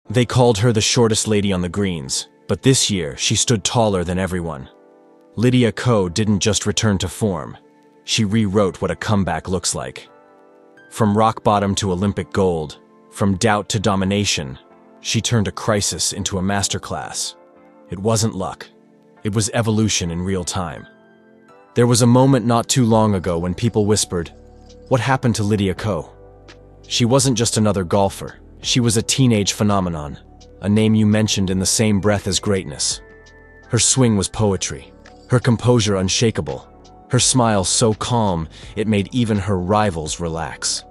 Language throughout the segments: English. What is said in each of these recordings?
They called her the shortest lady on the greens, but this year she stood taller than everyone. Lydia Ko didn't just return to form. She rewrote what a comeback looks like. From rock bottom to Olympic gold, from doubt to domination, she turned a crisis into a masterclass. It wasn't luck. It was evolution in real time. There was a moment not too long ago when people whispered, "What happened to Lydia Ko?" She wasn't just another golfer. She was a teenage phenomenon, a name you mentioned in the same breath as greatness. Her swing was poetry, her composure unshakable, her smile so calm it made even her rivals relax.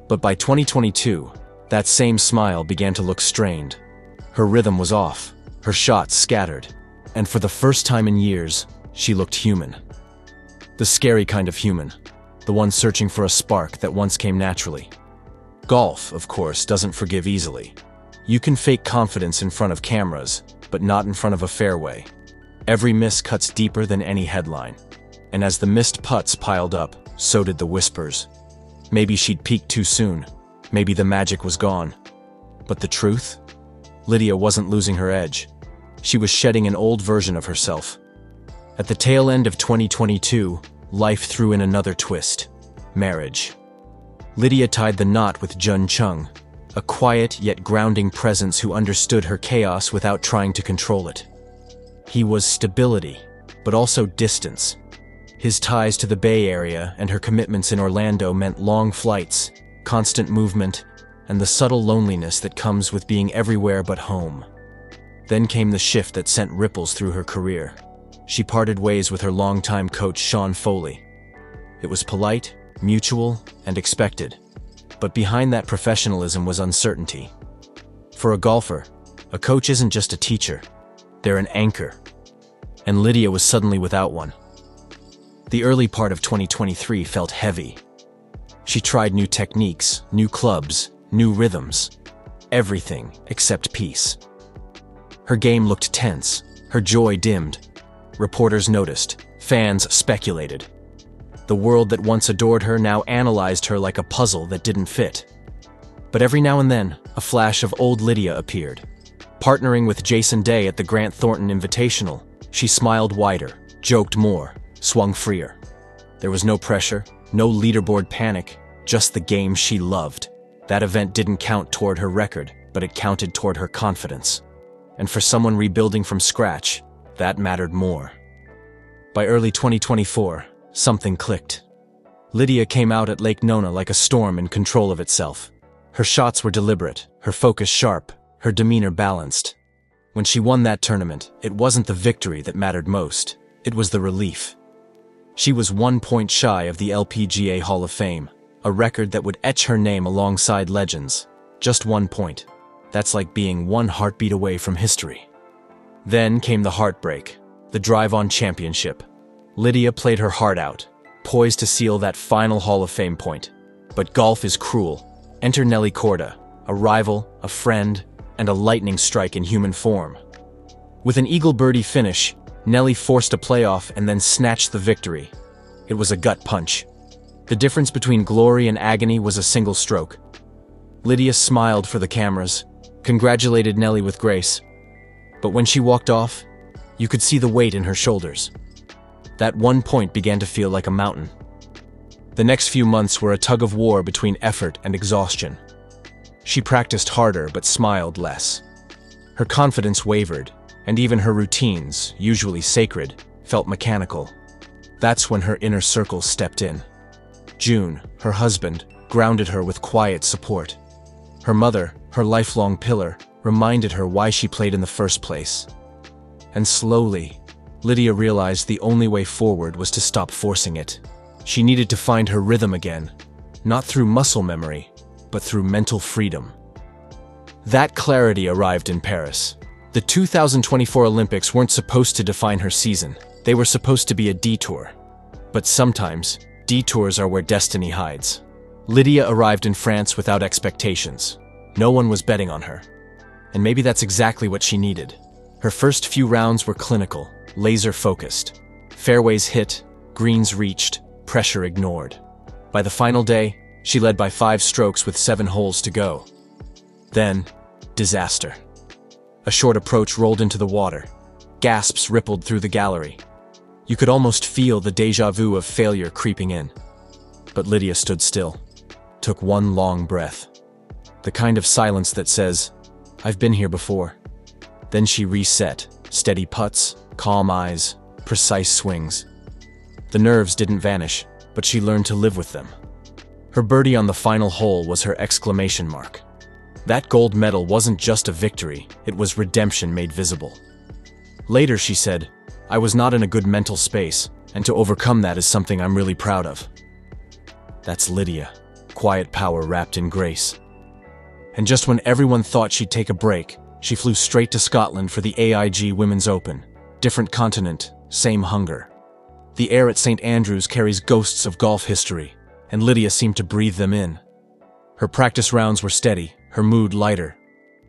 But by 2022, that same smile began to look strained. Her rhythm was off, her shots scattered, and for the first time in years, she looked human. The scary kind of human, the one searching for a spark that once came naturally. Golf, of course, doesn't forgive easily. You can fake confidence in front of cameras, but not in front of a fairway. Every miss cuts deeper than any headline. And as the missed putts piled up, so did the whispers. Maybe she'd peaked too soon. Maybe the magic was gone. But the truth? Lydia wasn't losing her edge. She was shedding an old version of herself. At the tail end of 2022, life threw in another twist: marriage. Lydia tied the knot with Jun Chung, a quiet yet grounding presence who understood her chaos without trying to control it. He was stability, but also distance. His ties to the Bay Area and her commitments in Orlando meant long flights, constant movement, and the subtle loneliness that comes with being everywhere but home. Then came the shift that sent ripples through her career. She parted ways with her longtime coach Sean Foley. It was polite, mutual, and expected. But behind that professionalism was uncertainty. For a golfer, a coach isn't just a teacher. They're an anchor. And Lydia was suddenly without one. The early part of 2023 felt heavy. She tried new techniques, new clubs, new rhythms. Everything except peace. Her game looked tense. Her joy dimmed. Reporters noticed. Fans speculated. The world that once adored her now analyzed her like a puzzle that didn't fit. But every now and then, a flash of old Lydia appeared. Partnering with Jason Day at the Grant Thornton Invitational, she smiled wider, joked more, swung freer. There was no pressure, no leaderboard panic, just the game she loved. That event didn't count toward her record, but it counted toward her confidence. And for someone rebuilding from scratch, that mattered more. By early 2024, something clicked. Lydia came out at Lake Nona like a storm in control of itself. Her shots were deliberate, her focus sharp, her demeanor balanced. When she won that tournament, it wasn't the victory that mattered most. It was the relief. She was 1 point shy of the LPGA Hall of Fame, a record that would etch her name alongside legends. Just 1 point. That's like being one heartbeat away from history. Then came the heartbreak, the drive-on championship. Lydia played her heart out, poised to seal that final Hall of Fame point. But golf is cruel. Enter Nelly Korda, a rival, a friend, and a lightning strike in human form. With an eagle birdie finish, Nelly forced a playoff and then snatched the victory. It was a gut punch. The difference between glory and agony was a single stroke. Lydia smiled for the cameras, congratulated Nelly with grace. But when she walked off, you could see the weight in her shoulders. That 1 point began to feel like a mountain. The next few months were a tug of war between effort and exhaustion. She practiced harder but smiled less. Her confidence wavered, and even her routines, usually sacred, felt mechanical. That's when her inner circle stepped in. June, her husband, grounded her with quiet support. Her mother, her lifelong pillar, reminded her why she played in the first place. And slowly, Lydia realized the only way forward was to stop forcing it. She needed to find her rhythm again, not through muscle memory, but through mental freedom. That clarity arrived in Paris. The 2024 Olympics weren't supposed to define her season. They were supposed to be a detour. But sometimes, detours are where destiny hides. Lydia arrived in France without expectations. No one was betting on her. And maybe that's exactly what she needed. Her first few rounds were clinical, laser-focused. Fairways hit, greens reached, pressure ignored. By the final day, she led by 5 strokes with 7 holes to go. Then, Disaster. A short approach rolled into the water. Gasps rippled through the gallery. You could almost feel the déjà vu of failure creeping in. But Lydia stood still, took one long breath. The kind of silence that says, "I've been here before." Then she reset, steady putts, calm eyes, precise swings. The nerves didn't vanish, but she learned to live with them. Her birdie on the final hole was her exclamation mark. That gold medal wasn't just a victory, it was redemption made visible. Later she said, "I was not in a good mental space, and to overcome that is something I'm really proud of." That's Lydia, quiet power wrapped in grace. And just when everyone thought she'd take a break, she flew straight to Scotland for the AIG Women's Open. Different continent, same hunger. The air at St. Andrews carries ghosts of golf history, and Lydia seemed to breathe them in. Her practice rounds were steady, her mood lighter.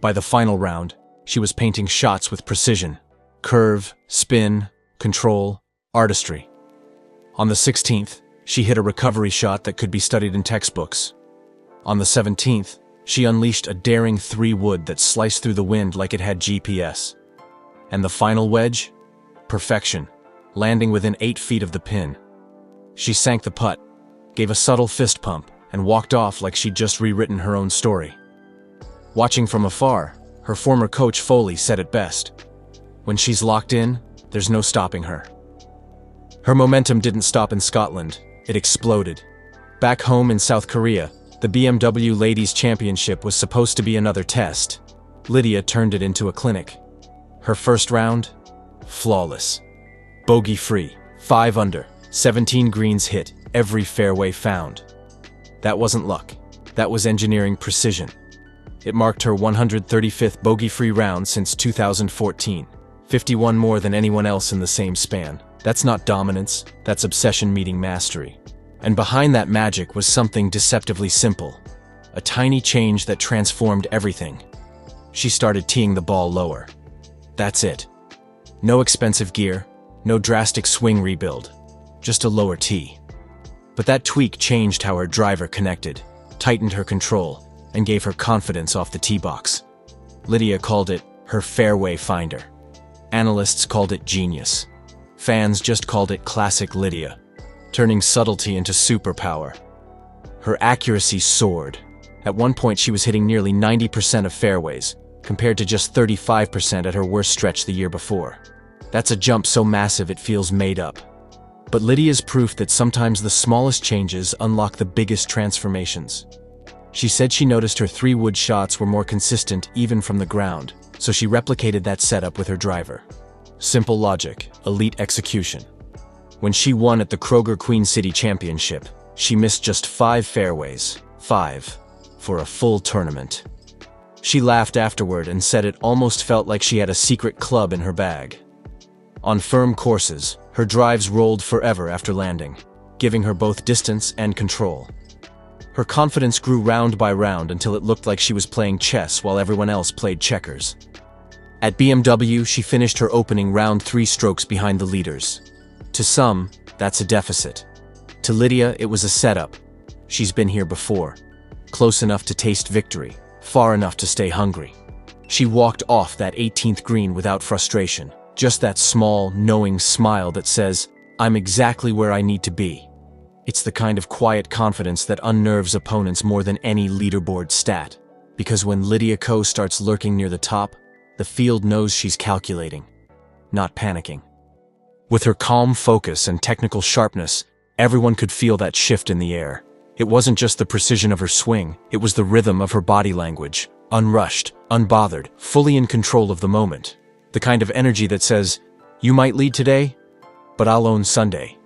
By the final round, she was painting shots with precision. Curve, spin, control, artistry. On the 16th, she hit a recovery shot that could be studied in textbooks. On the 17th, she unleashed a daring 3-wood that sliced through the wind like it had GPS. And the final wedge? Perfection, landing within 8 feet of the pin. She sank the putt, gave a subtle fist pump, and walked off like she'd just rewritten her own story. Watching from afar, her former coach Foley said it best. When she's locked in, there's no stopping her. Her momentum didn't stop in Scotland, it exploded. Back home in South Korea, the BMW Ladies Championship was supposed to be another test. Lydia turned it into a clinic. Her first round? Flawless. Bogey-free, 5 under, 17 greens hit, every fairway found. That wasn't luck, that was engineering precision. It marked her 135th bogey-free round since 2014, 51 more than anyone else in the same span. That's not dominance, that's obsession meeting mastery. And behind that magic was something deceptively simple, a tiny change that transformed everything. She started teeing the ball lower. That's it. No expensive gear, no drastic swing rebuild, just a lower tee. But that tweak changed how her driver connected, tightened her control, and gave her confidence off the tee box. Lydia called it her fairway finder. Analysts called it genius. Fans just called it classic Lydia, turning subtlety into superpower. Her accuracy soared. At one point she was hitting nearly 90% of fairways, compared to just 35% at her worst stretch the year before. That's a jump so massive it feels made up. But Lydia's proof that sometimes the smallest changes unlock the biggest transformations. She said she noticed her 3-wood shots were more consistent even from the ground, so she replicated that setup with her driver. Simple logic, elite execution. When she won at the Kroger Queen City Championship, she missed just 5 fairways, 5, for a full tournament. She laughed afterward and said it almost felt like she had a secret club in her bag. On firm courses, her drives rolled forever after landing, giving her both distance and control. Her confidence grew round by round until it looked like she was playing chess while everyone else played checkers. At BMW, she finished her opening round 3 strokes behind the leaders. To some, that's a deficit. To Lydia, it was a setup. She's been here before. Close enough to taste victory, far enough to stay hungry. She walked off that 18th green without frustration, just that small, knowing smile that says, "I'm exactly where I need to be." It's the kind of quiet confidence that unnerves opponents more than any leaderboard stat. Because when Lydia Ko starts lurking near the top, the field knows she's calculating, not panicking. With her calm focus and technical sharpness, everyone could feel that shift in the air. It wasn't just the precision of her swing, it was the rhythm of her body language, unrushed, unbothered, fully in control of the moment. The kind of energy that says, "You might lead today, but I'll own Sunday."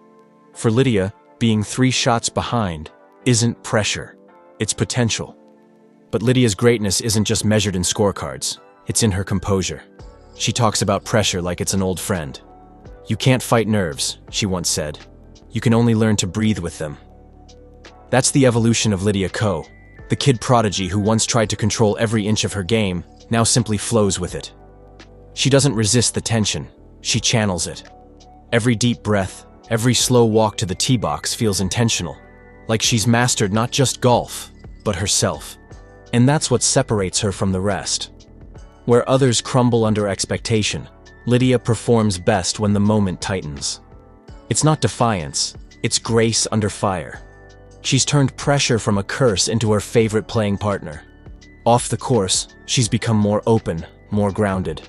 For Lydia, being 3 shots behind isn't pressure, it's potential. But Lydia's greatness isn't just measured in scorecards, it's in her composure. She talks about pressure like it's an old friend. "You can't fight nerves," she once said. "You can only learn to breathe with them." That's the evolution of Lydia Ko. The kid prodigy who once tried to control every inch of her game now simply flows with it. She doesn't resist the tension, she channels it. Every deep breath, every slow walk to the tee box feels intentional, like she's mastered not just golf, but herself. And that's what separates her from the rest. Where others crumble under expectation, Lydia performs best when the moment tightens. It's not defiance, it's grace under fire. She's turned pressure from a curse into her favorite playing partner. Off the course, she's become more open, more grounded.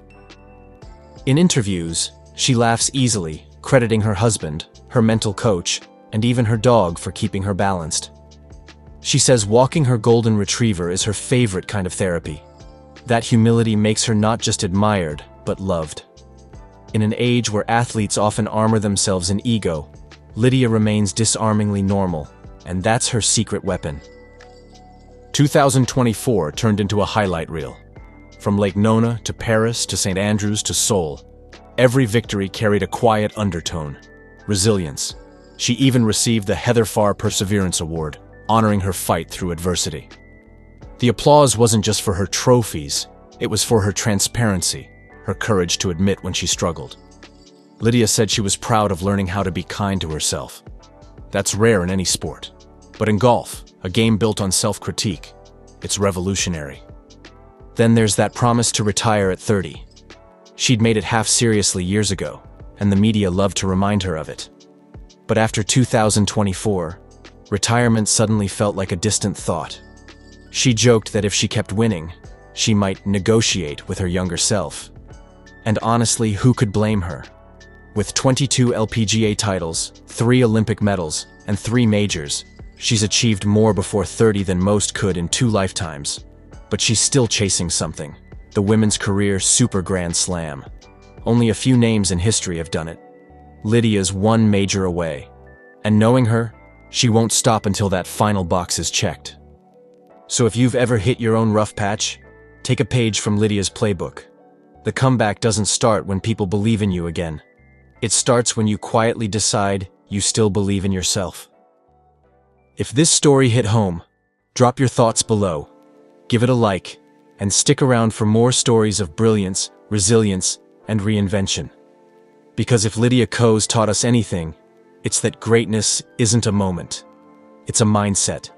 In interviews, she laughs easily, crediting her husband, her mental coach, and even her dog for keeping her balanced. She says walking her golden retriever is her favorite kind of therapy. That humility makes her not just admired, but loved. In an age where athletes often armor themselves in ego, Lydia remains disarmingly normal, and that's her secret weapon. 2024 turned into a highlight reel. From Lake Nona to Paris to St. Andrews to Seoul, every victory carried a quiet undertone: resilience. She even received the Heather Farr Perseverance Award, honoring her fight through adversity. The applause wasn't just for her trophies, it was for her transparency, her courage to admit when she struggled. Lydia said she was proud of learning how to be kind to herself. That's rare in any sport. But in golf, a game built on self-critique, it's revolutionary. Then there's that promise to retire at 30. She'd made it half-seriously years ago, and the media loved to remind her of it. But after 2024, retirement suddenly felt like a distant thought. She joked that if she kept winning, she might negotiate with her younger self. And honestly, who could blame her? With 22 LPGA titles, 3 Olympic medals, and 3 majors, she's achieved more before 30 than most could in 2 lifetimes. But she's still chasing something: the women's career Super Grand Slam. Only a few names in history have done it. Lydia's one major away. And knowing her, she won't stop until that final box is checked. So if you've ever hit your own rough patch, take a page from Lydia's playbook. The comeback doesn't start when people believe in you again. It starts when you quietly decide you still believe in yourself. If this story hit home, drop your thoughts below, give it a like, and stick around for more stories of brilliance, resilience, and reinvention. Because if Lydia Ko's taught us anything, it's that greatness isn't a moment. It's a mindset.